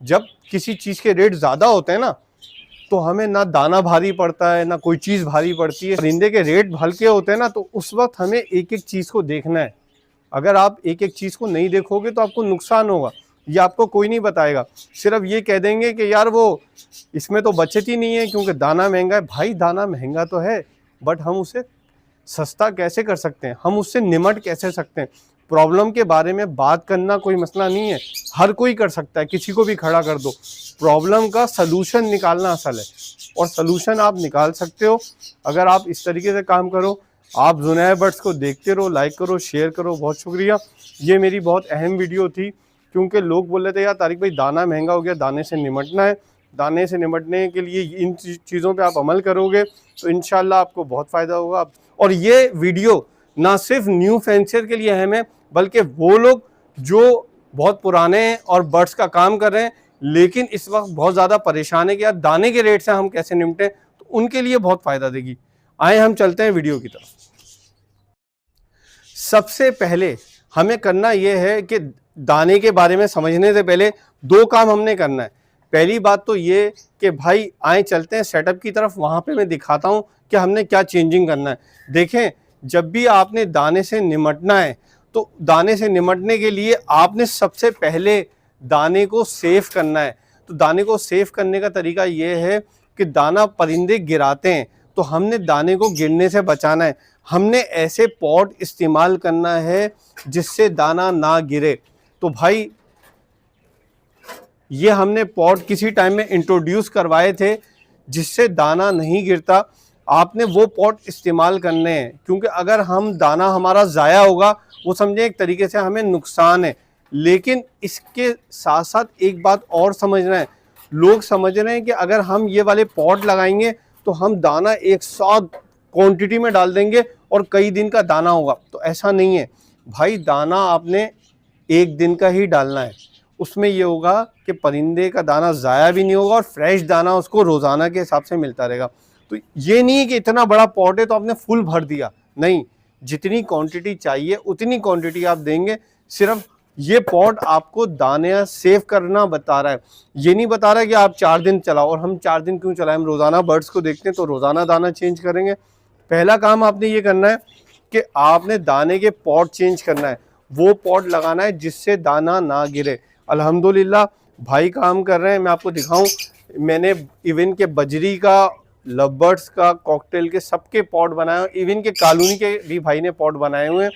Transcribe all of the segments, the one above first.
जब किसी चीज़ के रेट ज़्यादा होते हैं ना, तो हमें ना दाना भारी पड़ता है ना कोई चीज़ भारी पड़ती है। परिंदे के रेट हल्के होते हैं ना, तो उस वक्त हमें एक एक चीज़ को देखना है। अगर आप एक एक चीज़ को नहीं देखोगे तो आपको नुकसान होगा। ये आपको कोई नहीं बताएगा, सिर्फ ये कह देंगे कि यार वो इसमें तो बचत ही नहीं है क्योंकि दाना महंगा है। भाई दाना महंगा तो है, बट हम उसे सस्ता कैसे कर सकते हैं, हम उससे निमट कैसे सकते हैं। प्रॉब्लम के बारे में बात करना कोई मसला नहीं है, हर कोई कर सकता है, किसी को भी खड़ा कर दो। प्रॉब्लम का सलूशन निकालना असल है, और सलूशन आप निकाल सकते हो अगर आप इस तरीके से काम करो। आप जुनैद बर्ड्स को देखते रहो, लाइक करो, शेयर करो। बहुत शुक्रिया। ये मेरी बहुत अहम वीडियो थी क्योंकि लोग बोल रहे थे यार तारिक भाई दाना महंगा हो गया, दाने से निमटना है। दाने से निमटने के लिए इन चीज़ों पे आप अमल करोगे तो इंशाल्लाह आपको बहुत फ़ायदा होगा। और ये वीडियो ना सिर्फ न्यू फेंसियर के लिए अहम है, बल्कि वो लोग जो बहुत पुराने हैं और बर्ड्स का काम कर रहे हैं लेकिन इस वक्त बहुत ज़्यादा परेशान है कि यार दाने के रेट से हम कैसे निपटें, तो उनके लिए बहुत फ़ायदा देगी। आए हम चलते हैं वीडियो की तरफ। सबसे पहले हमें करना यह है कि दाने के बारे में समझने से पहले दो काम हमने करना है। पहली बात तो ये कि भाई आए चलते हैं सेटअप की तरफ, वहाँ पे मैं दिखाता हूँ कि हमने क्या चेंजिंग करना है। देखें, जब भी आपने दाने से निमटना है तो दाने से निमटने के लिए आपने सबसे पहले दाने को सेव करना है। तो दाने को सेव करने का तरीका ये है कि दाना परिंदे गिराते हैं तो हमने दाने को गिरने से बचाना है। हमने ऐसे पॉट इस्तेमाल करना है जिससे दाना ना गिरे। तो भाई ये हमने पॉट किसी टाइम में इंट्रोड्यूस करवाए थे जिससे दाना नहीं गिरता। आपने वो पॉट इस्तेमाल करने हैं क्योंकि अगर हम दाना हमारा ज़ाया होगा वो समझे एक तरीके से हमें नुकसान है। लेकिन इसके साथ साथ एक बात और समझना है, लोग समझ रहे हैं कि अगर हम ये वाले पॉट लगाएंगे तो हम दाना एक साथ क्वांटिटी में डाल देंगे और कई दिन का दाना होगा, तो ऐसा नहीं है भाई। दाना आपने एक दिन का ही डालना है, उसमें ये होगा कि परिंदे का दाना ज़ाया भी नहीं होगा और फ्रेश दाना उसको रोज़ाना के हिसाब से मिलता रहेगा। तो ये नहीं है कि इतना बड़ा पॉट है तो आपने फुल भर दिया, नहीं, जितनी क्वांटिटी चाहिए उतनी क्वांटिटी आप देंगे। सिर्फ ये पॉट आपको दाने सेव करना बता रहा है, ये नहीं बता रहा है कि आप 4 दिन चलाओ। और हम 4 दिन क्यों चलाएं, हम रोज़ाना बर्ड्स को देखते हैं तो रोज़ाना दाना चेंज करेंगे। पहला काम आपने ये करना है कि आपने दाने के पॉट चेंज करना है, वो पॉट लगाना है जिससे दाना ना गिरे। अल्हम्दुलिल्लाह भाई काम कर रहे हैं, मैं आपको दिखाऊं, मैंने इवन के बजरी का, लवबर्ड्स का, कॉकटेल के सबके पॉट बनाए हुए, इवन के कॉलोनी के भी भाई ने पॉट बनाए हुए हैं।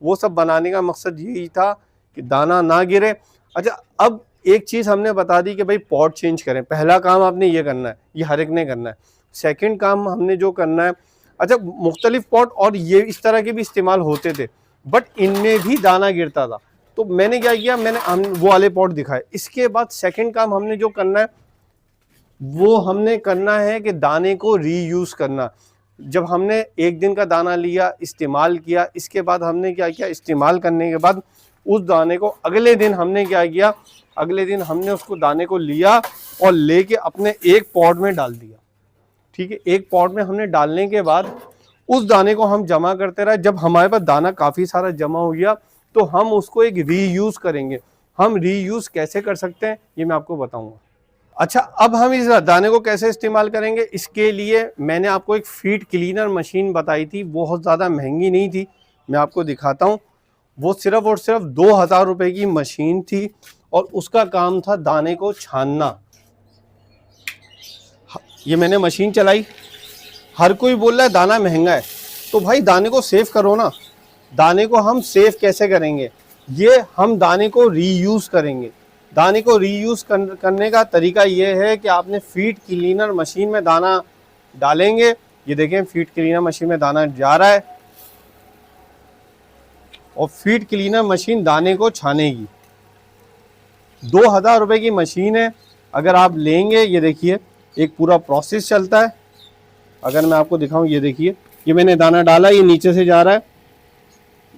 वो सब बनाने का मकसद यही था कि दाना ना गिरे। अच्छा, अब एक चीज़ हमने बता दी कि भाई पॉट चेंज करें, पहला काम आपने ये करना है, ये हर एक ने करना है। सेकंड काम हमने जो करना है, अच्छा मुख्तलिफ पॉट और ये इस तरह के भी इस्तेमाल होते थे बट इनमें भी दाना गिरता था, तो मैंने क्या किया, हम वो वाले पॉट दिखाए। इसके बाद सेकंड काम हमने जो करना है वो हमने करना है कि दाने को रीयूज़ करना। जब हमने एक दिन का दाना लिया, इस्तेमाल किया, इसके बाद हमने क्या किया, इस्तेमाल करने के बाद उस दाने को अगले दिन हमने क्या किया, अगले दिन हमने उसको दाने को लिया और लेके अपने एक पॉट में डाल दिया। ठीक है, एक पॉट में हमने डालने के बाद उस दाने को हम जमा करते रहे। जब हमारे पास दाना काफ़ी सारा जमा हो गया तो हम उसको एक रीयूज़ करेंगे। हम रीयूज़ कैसे कर सकते हैं ये मैं आपको बताऊंगा। अच्छा, अब हम इस दाने को कैसे इस्तेमाल करेंगे, इसके लिए मैंने आपको एक फीड क्लीनर मशीन बताई थी, बहुत ज़्यादा महंगी नहीं थी, मैं आपको दिखाता हूँ। वो सिर्फ और सिर्फ 2000 रुपये की मशीन थी और उसका काम था दाने को छानना। ये मैंने मशीन चलाई। हर कोई बोल रहा है दाना महंगा है, तो भाई दाने को सेव करो ना। दाने को हम सेव कैसे करेंगे, ये हम दाने को रीयूज़ करेंगे। दाने को रीयूज़ करने का तरीका ये है कि आपने फीड क्लीनर मशीन में दाना डालेंगे। ये देखें, फीड क्लीनर मशीन में दाना जा रहा है और फीड क्लीनर मशीन दाने को छानेगी। 2000 रुपये की मशीन है, अगर आप लेंगे, ये देखिए एक पूरा प्रोसेस चलता है। अगर मैं आपको दिखाऊं, ये देखिए, ये मैंने दाना डाला, ये नीचे से जा रहा है,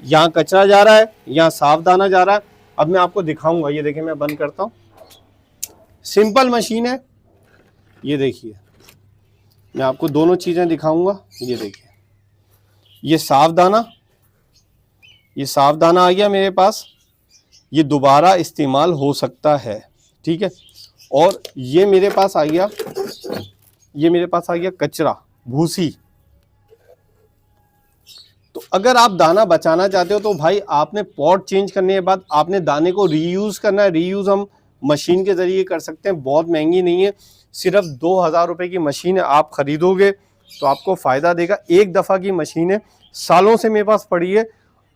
यहाँ कचरा जा रहा है, यहाँ साफ दाना जा रहा है। अब मैं आपको दिखाऊंगा, ये देखिए, मैं बंद करता हूँ। सिंपल मशीन है, ये देखिए, मैं आपको दोनों चीज़ें दिखाऊंगा। ये देखिए, ये साफ दाना, ये साफ दाना आ गया मेरे पास, ये दोबारा इस्तेमाल हो सकता है। ठीक है, और ये मेरे पास आ गया, ये मेरे पास आ गया कचरा, भूसी। तो अगर आप दाना बचाना चाहते हो तो भाई आपने पॉट चेंज करने के बाद आपने दाने को रीयूज करना है। रीयूज हम मशीन के जरिए कर सकते हैं, बहुत महंगी नहीं है, सिर्फ 2000 रुपए की मशीन है। आप खरीदोगे तो आपको फ़ायदा देगा। एक दफ़ा की मशीन है, सालों से मेरे पास पड़ी है।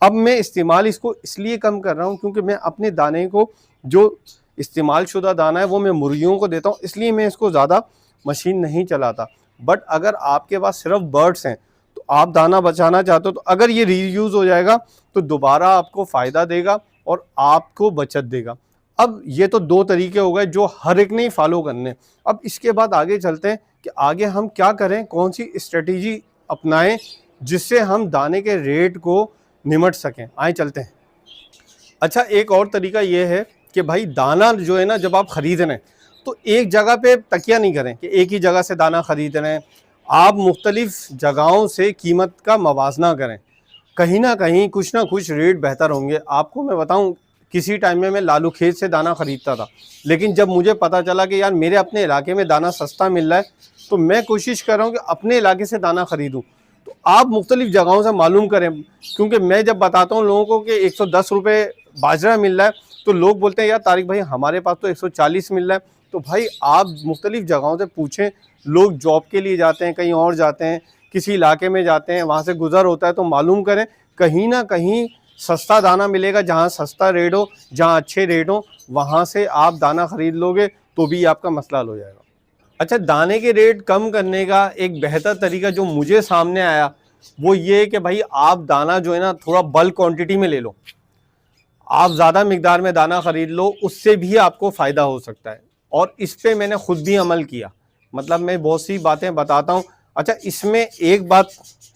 अब मैं इस्तेमाल इसको इसलिए कम कर रहा हूँ क्योंकि मैं अपने दाने को, जो इस्तेमाल शुदा दाना है वो मैं मुर्गियों को देता हूँ, इसलिए मैं इसको ज़्यादा मशीन नहीं चलाता। बट अगर आपके पास सिर्फ बर्ड्स हैं तो आप दाना बचाना चाहते हो तो अगर ये रीयूज़ हो जाएगा तो दोबारा आपको फ़ायदा देगा और आपको बचत देगा। अब ये तो 2 तरीके हो गए जो हर एक ने ही फॉलो करने। अब इसके बाद आगे चलते हैं कि आगे हम क्या करें, कौन सी स्ट्रेटेजी अपनाएं जिससे हम दाने के रेट को निमट सकें। आए चलते हैं। अच्छा, एक और तरीका ये है कि भाई दाना जो है ना, जब आप खरीद रहे हैं तो एक जगह पे तकिया नहीं करें कि एक ही जगह से दाना खरीद रहे हैं। आप मुख्तलिफ जगहों से कीमत का मवाजना करें, कहीं ना कहीं कुछ ना कुछ रेट बेहतर होंगे। आपको मैं बताऊं, किसी टाइम में मैं लालू खेत से दाना ख़रीदता था, लेकिन जब मुझे पता चला कि यार मेरे अपने इलाके में दाना सस्ता मिल रहा है तो मैं कोशिश कर रहा हूँ कि अपने इलाके से दाना ख़रीदूँ। तो आप मुख्तलिफ जगहों से मालूम करें, क्योंकि मैं जब बताता हूँ लोगों को कि 110 रुपये बाजरा मिल रहा है तो लोग बोलते हैं यार तारिक भाई हमारे पास तो 140 मिल रहा है। तो भाई आप मुख्तलिफ जगहों से पूछें। लोग जॉब के लिए जाते हैं, कहीं और जाते हैं, किसी इलाके में जाते हैं, वहाँ से गुज़र होता है, तो मालूम करें कहीं ना कहीं सस्ता दाना मिलेगा। जहाँ सस्ता रेट हो, जहाँ अच्छे रेट हो, वहाँ से आप दाना ख़रीद लोगे तो भी आपका मसला हल हो जाएगा। अच्छा, दाने के रेट कम करने का एक बेहतर तरीका जो मुझे सामने आया वो ये है कि भाई आप दाना जो है ना थोड़ा बल्क क्वांटिटी में ले लो। आप ज़्यादा मिकदार में दाना ख़रीद लो, उससे भी आपको फ़ायदा हो सकता है। और इस पे मैंने ख़ुद भी अमल किया, मतलब मैं बहुत सी बातें बताता हूँ। अच्छा, इसमें एक बात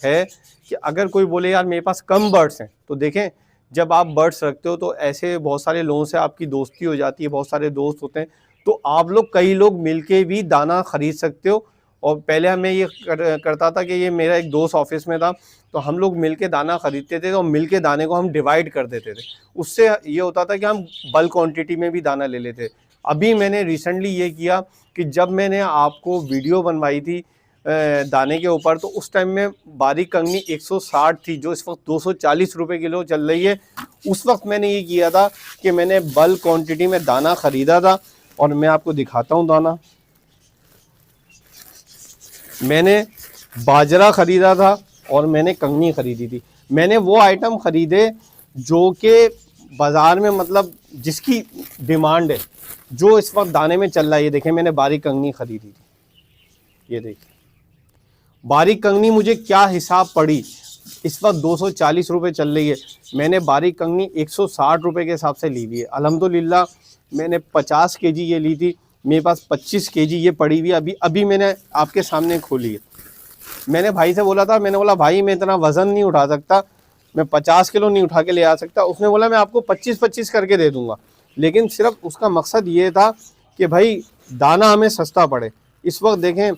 है कि अगर कोई बोले यार मेरे पास कम बर्ड्स हैं, तो देखें जब आप बर्ड्स रखते हो तो ऐसे बहुत सारे लोगों से आपकी दोस्ती हो जाती है, बहुत सारे दोस्त होते हैं, तो आप लोग कई लोग मिलके भी दाना ख़रीद सकते हो। और पहले हमें ये करता था कि ये मेरा एक दोस्त ऑफिस में था, तो हम लोग मिलके दाना ख़रीदते थे और मिलके दाने को हम डिवाइड कर देते थे। उससे ये होता था कि हम बल्क क्वांटिटी में भी दाना ले लेते। अभी मैंने रिसेंटली ये किया कि जब मैंने आपको वीडियो बनवाई थी दाने के ऊपर, तो उस टाइम में बारीक कंगनी 160 थी, जो इस वक्त 240 रुपये किलो चल रही है। उस वक्त मैंने ये किया था कि मैंने बल्क क्वांटिटी में दाना ख़रीदा था। और मैं आपको दिखाता हूँ दाना, मैंने बाजरा ख़रीदा था और मैंने कंगनी ख़रीदी थी। मैंने वो आइटम ख़रीदे जो कि बाज़ार में मतलब जिसकी डिमांड है, जो इस वक्त दाने में चल रहा है। ये देखें, मैंने बारीक कंगनी ख़रीदी थी, ये देखिए बारीक कंगनी मुझे क्या हिसाब पड़ी। इस वक्त 240 रुपये चल रही है, मैंने बारीक कंगनी 160 रुपये के हिसाब से ली हुई है। अल्हम्दुलिल्लाह मैंने 50 केजी ये ली थी, मेरे पास 25 केजी ये पड़ी हुई है। अभी मैंने आपके सामने खोली है। मैंने भाई से बोला था, मैंने बोला भाई मैं इतना वज़न नहीं उठा सकता, मैं 50 किलो नहीं उठा के ले आ सकता। उसने बोला मैं आपको 25-25 करके दे दूँगा, लेकिन सिर्फ उसका मकसद ये था कि भाई दाना हमें सस्ता पड़े। इस वक्त देखें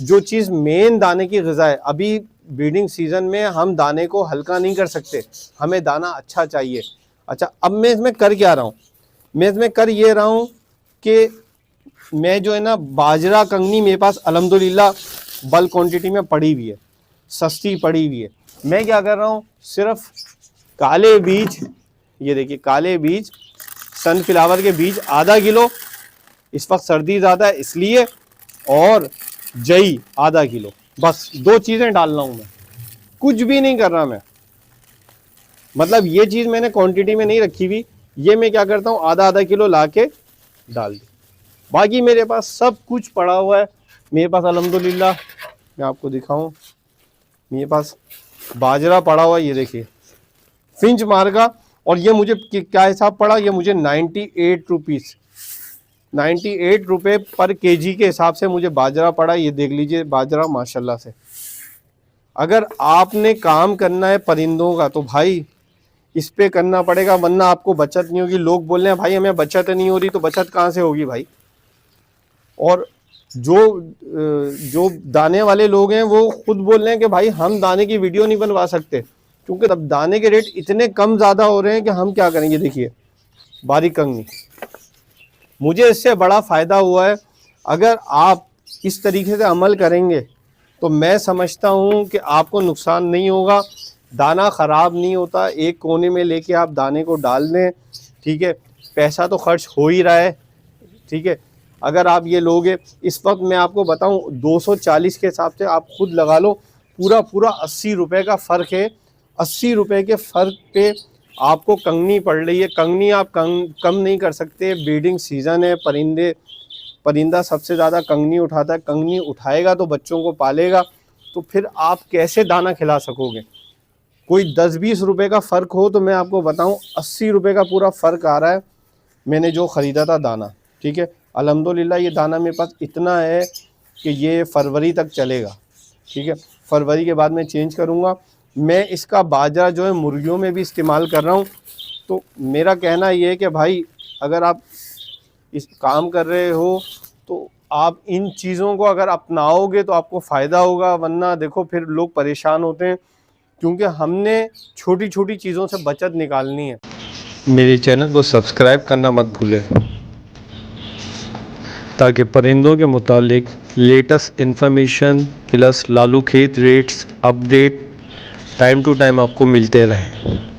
जो चीज़ मेन दाने की ग़िज़ा है, अभी ब्रीडिंग सीज़न में हम दाने को हल्का नहीं कर सकते, हमें दाना अच्छा चाहिए। अच्छा, अब मैं इसमें कर क्या रहा हूँ, मैं इसमें कर ये रहा हूँ कि मैं जो है ना बाजरा कंगनी मेरे पास अल्हम्दुलिल्लाह बल्क क्वांटिटी में पड़ी हुई है, सस्ती पड़ी हुई है। मैं क्या कर रहा हूँ, सिर्फ काले बीज, ये देखिए काले बीज, सनफ्लावर के बीज आधा किलो, इस वक्त सर्दी ज़्यादा है इसलिए, और जई आधा किलो, बस 2 चीज़ें डाल रहा हूँ मैं, कुछ भी नहीं कर रहा मैं। मतलब ये चीज़ मैंने क्वांटिटी में नहीं रखी हुई, ये मैं क्या करता हूँ आधा किलो ला के डाल दी। बाकी मेरे पास सब कुछ पड़ा हुआ है। मेरे पास अल्हम्दुलिल्लाह, मैं आपको दिखाऊं, मेरे पास बाजरा पड़ा हुआ है, ये देखिए फिंच मार्गा, और ये मुझे क्या हिसाब पड़ा, ये मुझे 98 रुपीज़, 98 रुपये पर केजी के हिसाब से मुझे बाजरा पड़ा। ये देख लीजिए बाजरा माशाल्लाह से। अगर आपने काम करना है परिंदों का तो भाई इस पे करना पड़ेगा, वरना आपको बचत नहीं होगी। लोग बोल रहे हैं भाई हमें बचत नहीं हो रही, तो बचत कहाँ से होगी भाई। और जो दाने वाले लोग हैं वो खुद बोल रहे हैं कि भाई हम दाने की वीडियो नहीं बनवा सकते, क्योंकि अब दाने के रेट इतने कम ज़्यादा हो रहे हैं कि हम क्या करेंगे। देखिए बारीक कंगनी, मुझे इससे बड़ा फ़ायदा हुआ है। अगर आप इस तरीके से अमल करेंगे तो मैं समझता हूँ कि आपको नुकसान नहीं होगा, दाना ख़राब नहीं होता। एक कोने में लेके आप दाने को डाल दें, ठीक है, पैसा तो खर्च हो ही रहा है, ठीक है। अगर आप ये लोगे, इस वक्त मैं आपको बताऊं 240 के हिसाब से आप खुद लगा लो, पूरा पूरा 80 रुपये का फ़र्क है। 80 रुपये के फ़र्क पे आपको कंगनी पड़ रही है। कंगनी आप कम नहीं कर सकते, ब्रीडिंग सीज़न है, परिंदा सबसे ज़्यादा कंगनी उठाता है। कंगनी उठाएगा तो बच्चों को पालेगा, तो फिर आप कैसे दाना खिला सकोगे। कोई 10-20 रुपये का फ़र्क हो तो मैं आपको बताऊं 80 रुपये का पूरा फ़र्क आ रहा है मैंने जो ख़रीदा था दाना, ठीक है। अल्हम्दुलिल्लाह ये दाना मेरे पास इतना है कि ये फरवरी तक चलेगा, ठीक है। फरवरी के बाद मैं चेंज करूँगा। मैं इसका बाजरा जो है मुर्गियों में भी इस्तेमाल कर रहा हूँ। तो मेरा कहना ये है कि भाई अगर आप इस काम कर रहे हो तो आप इन चीज़ों को अगर अपनाओगे तो आपको फ़ायदा होगा, वरना देखो फिर लोग परेशान होते हैं, क्योंकि हमने छोटी छोटी चीज़ों से बचत निकालनी है। मेरे चैनल को सब्सक्राइब करना मत भूलें ताकि परिंदों के मुतालिक लेटेस्ट इन्फॉर्मेशन प्लस लालू खेत rates update time to time आपको मिलते रहें।